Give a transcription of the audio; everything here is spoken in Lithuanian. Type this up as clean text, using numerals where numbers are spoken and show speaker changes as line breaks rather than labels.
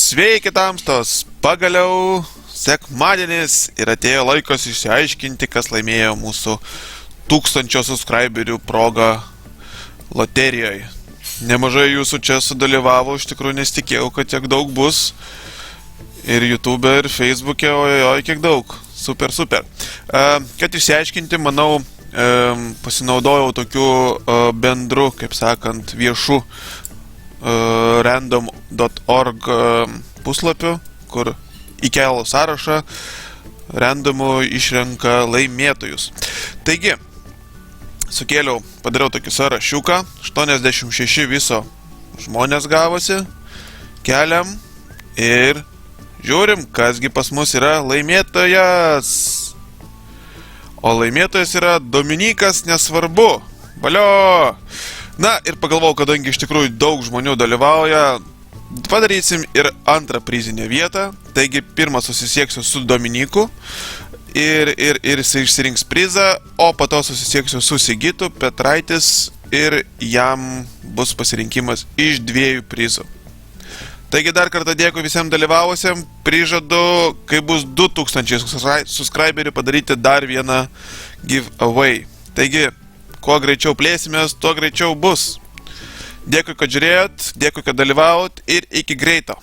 Sveiki tamstos, pagaliau sekmadienis ir atėjo laikas išsiaiškinti, kas laimėjo mūsų 1000 subscriberių progą loterijoje. Nemažai jūsų čia sudalyvavo, iš tikrųjų nesitikėjau, kad tiek daug bus. Ir YouTube, ir Facebook'e, ojoj, kiek daug. Super, super. Kad išsiaiškinti, manau, pasinaudojau tokiu bendru, kaip sakant, viešu random.org puslapiu, kur įkelo sąrašą randomų išrenka laimėtojus. Taigi, padariau tokį sąrašiuką, 86 viso žmonės gavosi, keliam ir žiūrim, kasgi pas mus yra laimėtojas. O laimėtojas yra Dominykas Nesvarbu. Valio! Na ir pagalvojau, kadangi iš tikrųjų daug žmonių dalyvauja, padarysim ir antrą prizinę vietą. Taigi pirmą susisieksiu su Dominyku ir jis išsirinks prizą, o po to susisieksiu su Sigitu Petraitis ir jam bus pasirinkimas iš 2 prizų. Taigi dar kartą dėkui visiems dalyvavusiam, prižadu, kai bus 2000 subscriberių padaryti dar vieną giveaway. Taigi, kuo greičiau plėsimės, tuo greičiau bus. Dėkui, kad žiūrėjot, dėkui, kad dalyvaut ir iki greito.